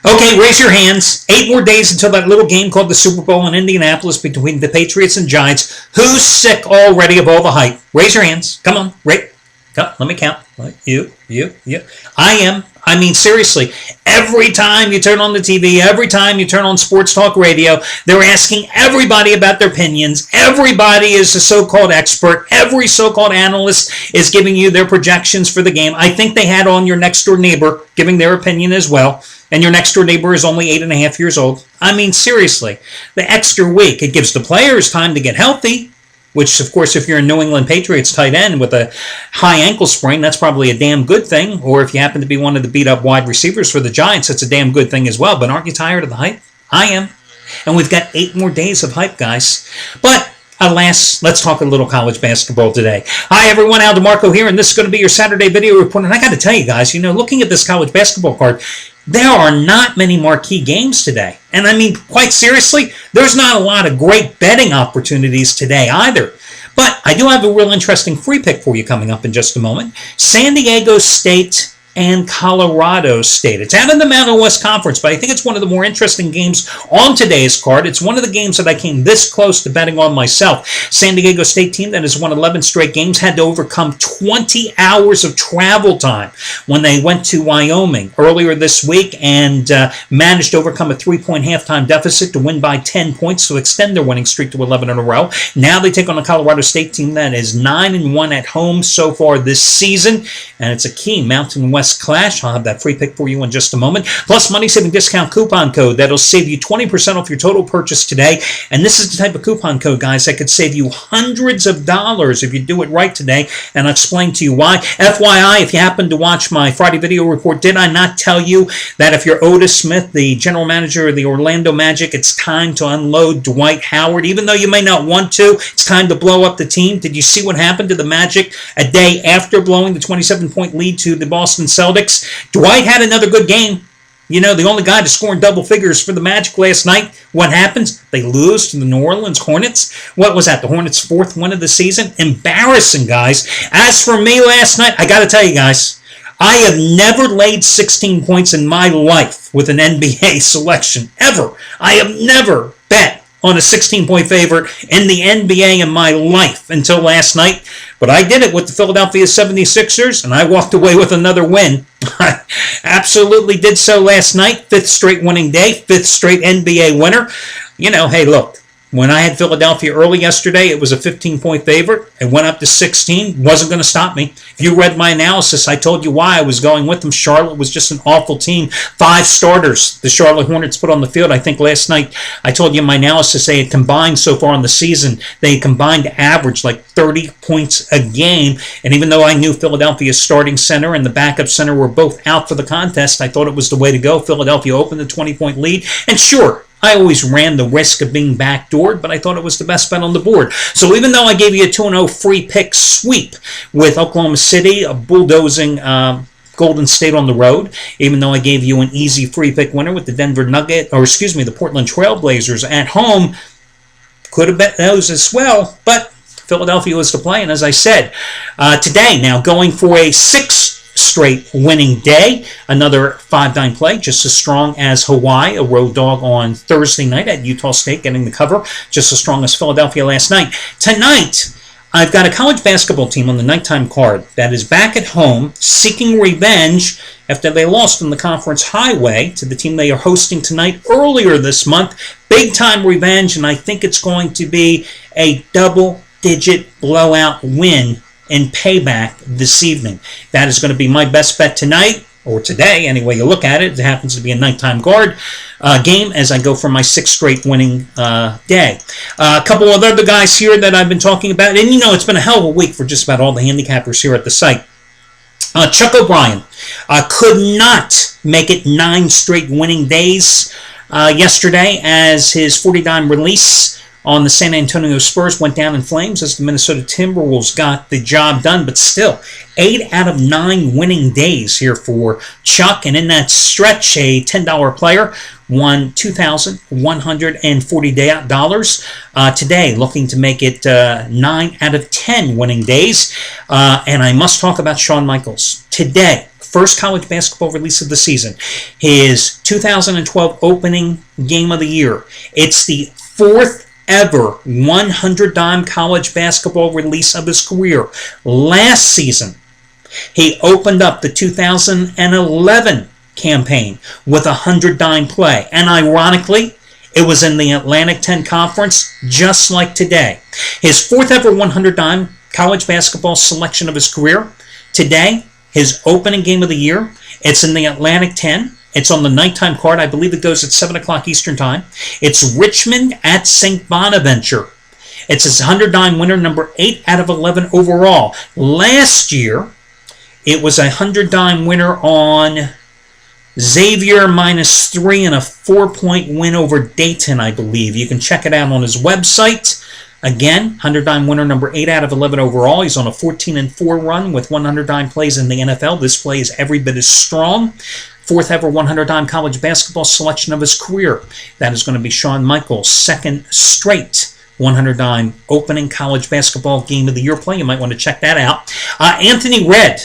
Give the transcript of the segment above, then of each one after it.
Okay, raise your hands. 8 more days until that little game called the Super Bowl in Indianapolis between the Patriots and Giants. Who's sick already of all the hype? Raise your hands. Come on, let me count. You. I am. I mean, seriously, every time you turn on the TV, every time you turn on sports talk radio, they're asking everybody about their opinions. Everybody is a so-called expert. Every so-called analyst is giving you their projections for the game. I think they had on your next-door neighbor giving their opinion as well. And your next-door neighbor is only 8.5 years old. I mean, seriously, the extra week, it gives the players time to get healthy, which, of course, if you're a New England Patriots tight end with a high ankle sprain, that's probably a damn good thing. Or if you happen to be one of the beat-up wide receivers for the Giants, that's a damn good thing as well. But aren't you tired of the hype? I am. And we've got 8 more days of hype, guys. But alas, let's talk a little college basketball today. Hi, everyone. Al DeMarco here, and this is going to be your Saturday video report. And I got to tell you guys, looking at this college basketball card, there are not many marquee games today. And I mean, quite seriously, there's not a lot of great betting opportunities today either. But I do have a real interesting free pick for you coming up in just a moment. San Diego State and Colorado State. It's out in the Mountain West Conference, but I think it's one of the more interesting games on today's card. It's one of the games that I came this close to betting on myself. San Diego State team that has won 11 straight games had to overcome 20 hours of travel time when they went to Wyoming earlier this week and managed to overcome a 3-point halftime deficit to win by 10 points to extend their winning streak to 11 in a row. Now they take on a Colorado State team that is 9-1 at home so far this season, and it's a key Mountain West clash. I'll have that free pick for you in just a moment. Plus, money-saving discount coupon code that'll save you 20% off your total purchase today. And this is the type of coupon code, guys, that could save you hundreds of dollars if you do it right today. And I'll explain to you why. FYI, if you happen to watch my Friday video report, did I not tell you that if you're Otis Smith, the general manager of the Orlando Magic, it's time to unload Dwight Howard? Even though you may not want to, it's time to blow up the team. Did you see what happened to the Magic a day after blowing the 27-point lead to the Boston Celtics? Dwight had another good game. The only guy to score in double figures for the Magic last night. What happens? They lose to the New Orleans Hornets. What was that? The Hornets' 4th win of the season? Embarrassing, guys. As for me last night, I got to tell you guys, I have never laid 16 points in my life with an NBA selection. Ever. I have never bet on a 16-point favorite in the NBA in my life until last night. But I did it with the Philadelphia 76ers, and I walked away with another win. I absolutely did so last night. 5th straight winning day, 5th straight NBA winner. Hey, look. When I had Philadelphia early yesterday, it was a 15-point favorite. It went up to 16. Wasn't going to stop me. If you read my analysis, I told you why I was going with them. Charlotte was just an awful team. 5 starters the Charlotte Hornets put on the field. I think last night I told you in my analysis they had combined so far in the season. They had combined to average like 30 points a game. And even though I knew Philadelphia's starting center and the backup center were both out for the contest, I thought it was the way to go. Philadelphia opened the 20-point lead. And sure, I always ran the risk of being backdoored, but I thought it was the best bet on the board. So even though I gave you a 2-0 free pick sweep with Oklahoma City, a bulldozing Golden State on the road, even though I gave you an easy free pick winner with the the Portland Trailblazers at home, could have bet those as well, but Philadelphia was to play. And as I said, today now going for a 6 straight winning day. Another 5-9 play, just as strong as Hawaii, a road dog on Thursday night at Utah State, getting the cover, just as strong as Philadelphia last night. Tonight, I've got a college basketball team on the nighttime card that is back at home seeking revenge after they lost on the conference highway to the team they are hosting tonight earlier this month. Big time revenge, and I think it's going to be a double-digit blowout win in payback this evening. That is going to be my best bet tonight, or today, any way you look at it. It happens to be a nighttime guard game as I go for my 6th straight winning day. A couple of other guys here that I've been talking about, and it's been a hell of a week for just about all the handicappers here at the site. Chuck O'Brien could not make it 9 straight winning days yesterday as his 40-dime release on the San Antonio Spurs went down in flames as the Minnesota Timberwolves got the job done. But still, 8 out of 9 winning days here for Chuck. And in that stretch, a $10 player won $2,140 today, looking to make it 9 out of 10 winning days. And I must talk about Shawn Michaels. Today, first college basketball release of the season. His 2012 opening game of the year. It's the fourth ever 100 dime college basketball release of his career. Last season, he opened up the 2011 campaign with a 100 dime play. And ironically, it was in the Atlantic 10 Conference, just like today. His fourth ever 100 dime college basketball selection of his career. Today, his opening game of the year, it's in the Atlantic 10. It's on the nighttime card. I believe it goes at 7 o'clock Eastern Time. It's Richmond at St. Bonaventure. It's his 100 dime winner, number 8 out of 11 overall. Last year, it was a 100 dime winner on Xavier -3 and a 4-point win over Dayton, I believe. You can check it out on his website. Again, 100 dime winner, number 8 out of 11 overall. He's on a 14-4 run with 100 dime plays in the NFL. This play is every bit as strong. Fourth ever 100 dime college basketball selection of his career. That is going to be Shawn Michaels' second straight 100 dime opening college basketball game of the year play. You might want to check that out. Anthony Red,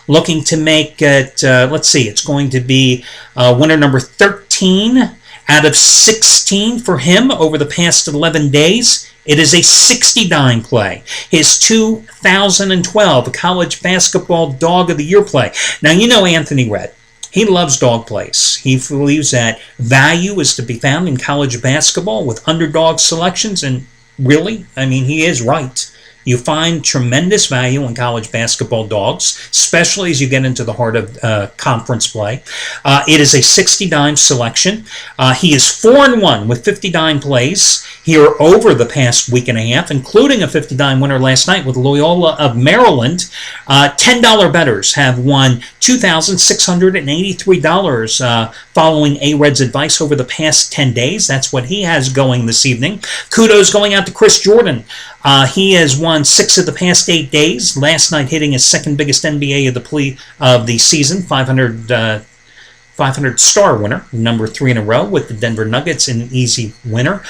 looking to make it, let's see, it's going to be winner number 13 out of 16 for him over the past 11 days. It is a 60 dime play. His 2012 college basketball dog of the year play. Now, you know Anthony Red. He loves dog plays. He believes that value is to be found in college basketball with underdog selections, and really, I mean, he is right. You find tremendous value in college basketball dogs, especially as you get into the heart of conference play. It is a 60 dime selection. He is 4-1 with 50 dime plays here over the past week and a half, including a 50 dime winner last night with Loyola of Maryland. $10 bettors have won $2,683 following A-Red's advice over the past 10 days. That's what he has going this evening. Kudos going out to Chris Jordan. He has won 6 of the past 8 days. Last night hitting his second biggest NBA of the season, 500 star winner, number 3 in a row with the Denver Nuggets, an easy winner.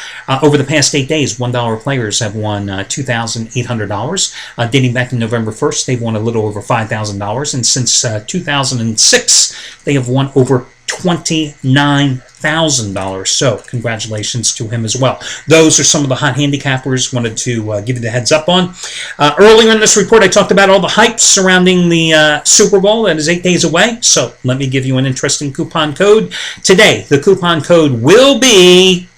Over the past 8 days, $1 players have won $2,800. Dating back to November 1st, they've won a little over $5,000. And since 2006, they have won over $29,000. So congratulations to him as well. Those are some of the hot handicappers wanted to give you the heads up on. Earlier in this report, I talked about all the hype surrounding the Super Bowl that is 8 days away. So let me give you an interesting coupon code. Today, the coupon code will be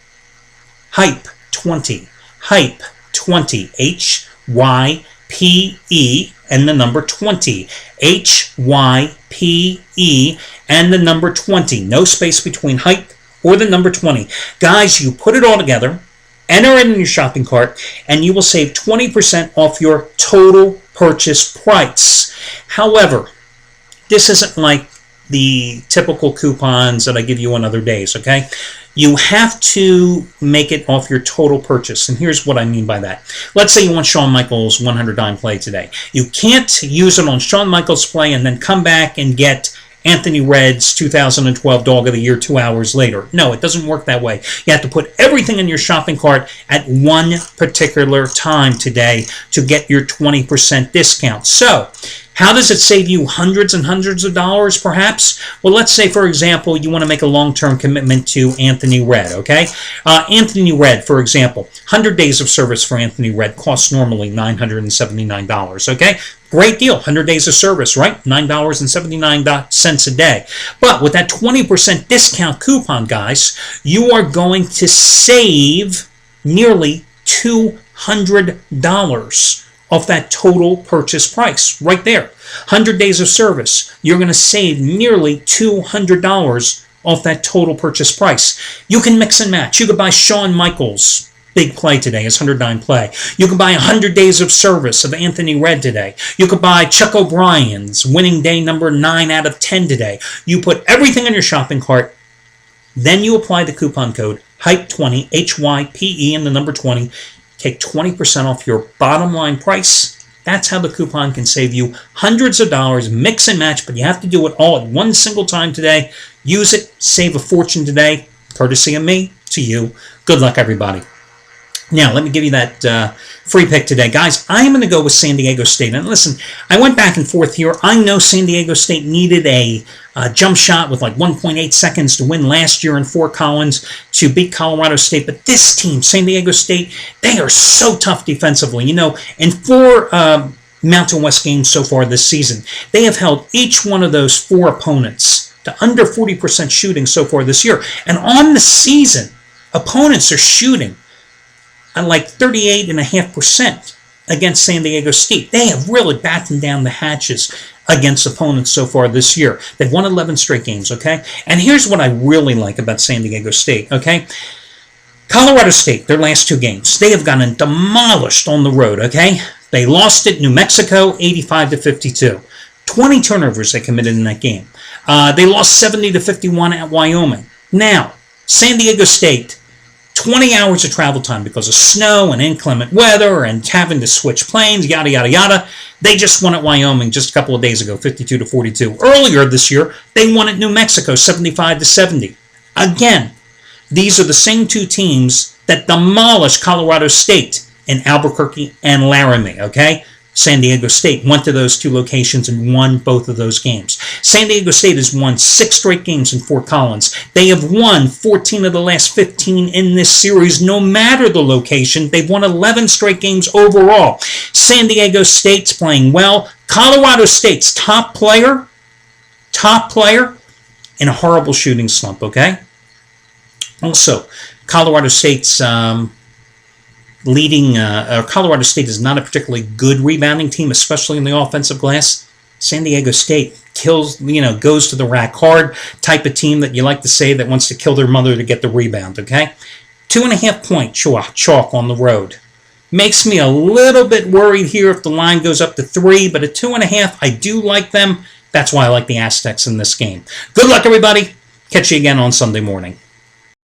HYPE20. HYPE20. HYPE and the number 20. HYPE and the number 20. No space between hype or the number 20. Guys, you put it all together, enter it in your shopping cart, and you will save 20% off your total purchase price. However, this isn't like the typical coupons that I give you on other days, okay? You have to make it off your total purchase, and here's what I mean by that. Let's say you want Shawn Michaels' 100 dime play today. You can't use it on Shawn Michaels' play and then come back and get Anthony Red's 2012 Dog of the Year 2 hours later. No, it doesn't work that way. You have to put everything in your shopping cart at one particular time today to get your 20% discount. So, how does it save you hundreds and hundreds of dollars, perhaps? Well, let's say, for example, you want to make a long-term commitment to Anthony Red, okay? Anthony Red, for example, 100 days of service for Anthony Red costs normally $979, okay? Great deal, 100 days of service, right? $9.79 a day. But with that 20% discount coupon, guys, you are going to save nearly $200 off that total purchase price right there. 100 days of service, you're going to save nearly $200 off that total purchase price. You can mix and match. You could buy Shawn Michaels' big play today, his 100 dime play. You could buy 100 days of service of Anthony Red today. You could buy Chuck O'Brien's winning day number 9 out of 10 today. You put everything in your shopping cart, then you apply the coupon code HYPE20, HYPE and the number 20. Take 20% off your bottom line price. That's how the coupon can save you hundreds of dollars. Mix and match, but you have to do it all at one single time today. Use it, save a fortune today. Courtesy of me to you. Good luck, everybody. Now, let me give you that free pick today. Guys, I am going to go with San Diego State. And listen, I went back and forth here. I know San Diego State needed a jump shot with like 1.8 seconds to win last year in Fort Collins to beat Colorado State. But this team, San Diego State, they are so tough defensively. You know, in 4 Mountain West games so far this season, they have held each one of those 4 opponents to under 40% shooting so far this year. And on the season, opponents are shooting like 38.5% against San Diego State. They have really battened down the hatches against opponents so far this year. They've won 11 straight games, okay? And here's what I really like about San Diego State, okay? Colorado State, their last 2 games, they have gotten demolished on the road, okay? They lost at New Mexico, 85-52. 20 turnovers they committed in that game. They lost 70-51 at Wyoming. Now, San Diego State, 20 hours of travel time because of snow and inclement weather and having to switch planes, yada, yada, yada. They just won at Wyoming just a couple of days ago, 52-42. Earlier this year, they won at New Mexico, 75-70. Again, these are the same 2 teams that demolished Colorado State in Albuquerque and Laramie, okay? San Diego State went to those 2 locations and won both of those games. San Diego State has won 6 straight games in Fort Collins. They have won 14 of the last 15 in this series, no matter the location. They've won 11 straight games overall. San Diego State's playing well. Colorado State's top player in a horrible shooting slump, okay? Also, Colorado State's Colorado State is not a particularly good rebounding team, especially in the offensive glass. San Diego State goes to the rack hard, type of team that you like to say that wants to kill their mother to get the rebound, okay? 2.5 point chalk on the road. Makes me a little bit worried here if the line goes up to 3, but at 2.5, I do like them. That's why I like the Aztecs in this game. Good luck, everybody. Catch you again on Sunday morning.